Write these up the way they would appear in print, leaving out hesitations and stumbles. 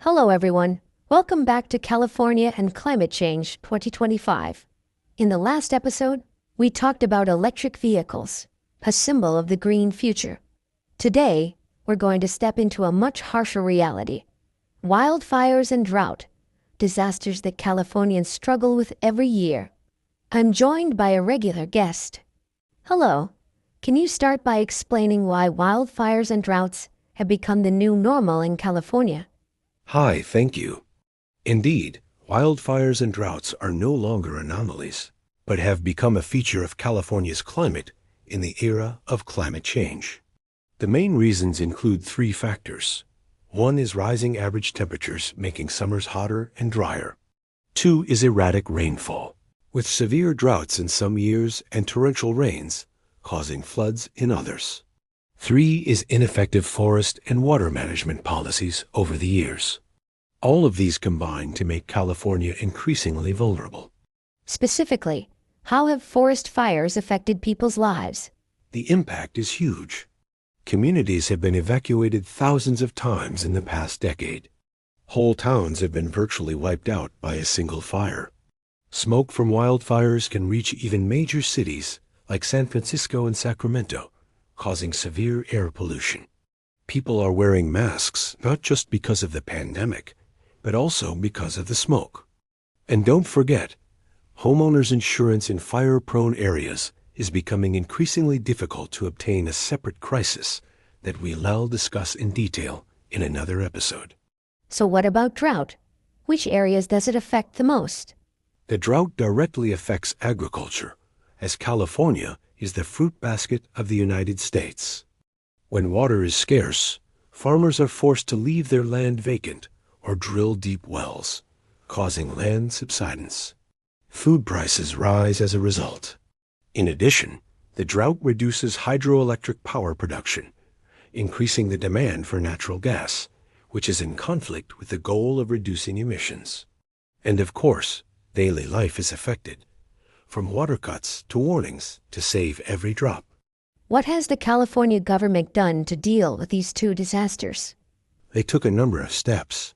Hello, everyone. Welcome back to California and Climate Change 2025. In the last episode, we talked about electric vehicles, a symbol of the green future. Today, we're going to step into a much harsher reality: wildfires and drought, disasters that Californians struggle with every year. I'm joined by a regular guest. Hello. Can you start by explaining why wildfires and droughts have become the new normal in California? Hi, thank you. Indeed, wildfires and droughts are no longer anomalies, but have become a feature of California's climate in the era of climate change. The main reasons include three factors. One is rising average temperatures making summers hotter and drier. Two is erratic rainfall, with severe droughts in some years and torrential rains causing floods in others. Three is ineffective forest and water management policies over the years. All of these combine to make California increasingly vulnerable. Specifically, how have forest fires affected people's lives? The impact is huge. Communities have been evacuated thousands of times in the past decade. Whole towns have been virtually wiped out by a single fire. Smoke from wildfires can reach even major cities like San Francisco and Sacramento, causing severe air pollution. People are wearing masks not just because of the pandemic, but also because of the smoke. And don't forget, homeowners insurance in fire-prone areas is becoming increasingly difficult to obtain, a separate crisis that we'll discuss in detail in another episode. So what about drought? Which areas does it affect the most? The drought directly affects agriculture, as California is the fruit basket of the United States. When water is scarce, farmers are forced to leave their land vacant or drill deep wells, causing land subsidence. Food prices rise as a result. In addition, the drought reduces hydroelectric power production, increasing the demand for natural gas, which is in conflict with the goal of reducing emissions. And of course, daily life is affected, from water cuts to warnings to save every drop. What has the California government done to deal with these two disasters? They took a number of steps.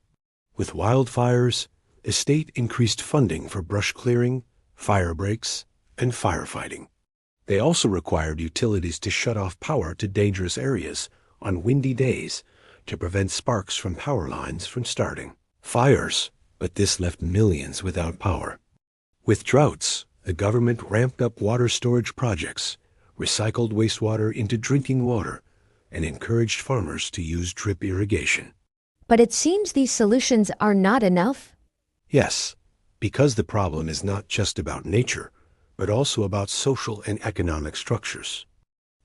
With wildfires, the state increased funding for brush clearing, fire breaks, and firefighting. They also required utilities to shut off power to dangerous areas on windy days to prevent sparks from power lines from starting fires, but this left millions without power. With droughts, the government ramped up water storage projects, recycled wastewater into drinking water, and encouraged farmers to use drip irrigation. But it seems these solutions are not enough. Yes, because the problem is not just about nature, but also about social and economic structures.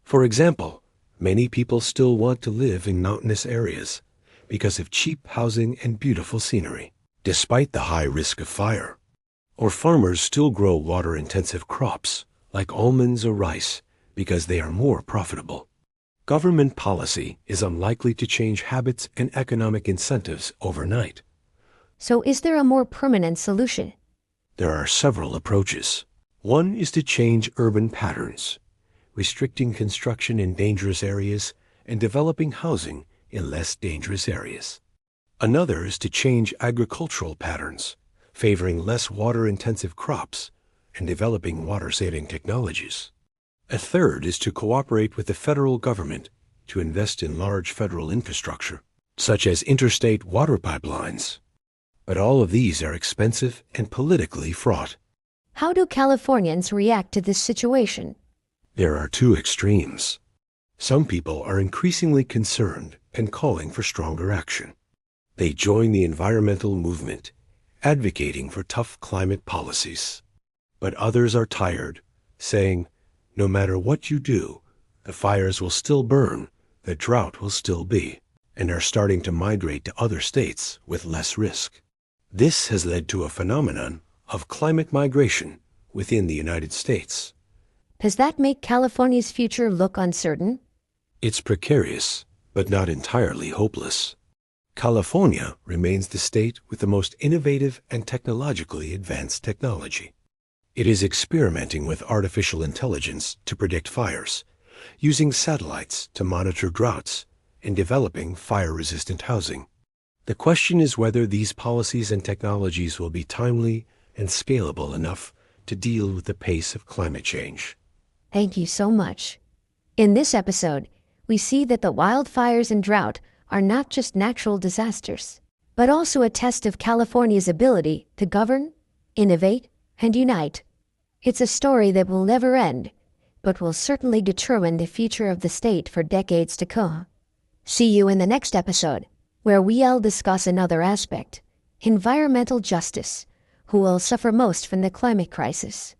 For example, many people still want to live in mountainous areas because of cheap housing and beautiful scenery, despite the high risk of fire. Or farmers still grow water-intensive crops like almonds or rice because they are more profitable. Government policy is unlikely to change habits and economic incentives overnight. So is there a more permanent solution? There are several approaches. One is to change urban patterns, restricting construction in dangerous areas and developing housing in less dangerous areas. Another is to change agricultural patterns, favoring less water-intensive crops and developing water-saving technologies. A third is to cooperate with the federal government to invest in large federal infrastructure, such as interstate water pipelines. But all of these are expensive and politically fraught. How do Californians react to this situation? There are two extremes. Some people are increasingly concerned and calling for stronger action. They join the environmental movement, advocating for tough climate policies. But others are tired, saying, no matter what you do, the fires will still burn, the drought will still be, and are starting to migrate to other states with less risk. This has led to a phenomenon of climate migration within the United States. Does that make California's future look uncertain? It's precarious, but not entirely hopeless. California remains the state with the most innovative and technologically advanced technology. It is experimenting with artificial intelligence to predict fires, using satellites to monitor droughts, and developing fire-resistant housing. The question is whether these policies and technologies will be timely and scalable enough to deal with the pace of climate change. Thank you so much. In this episode, we see that the wildfires and drought are not just natural disasters, but also a test of California's ability to govern, innovate, and unite. It's a story that will never end, but will certainly determine the future of the state for decades to come. See you in the next episode, where we'll discuss another aspect, environmental justice, who will suffer most from the climate crisis.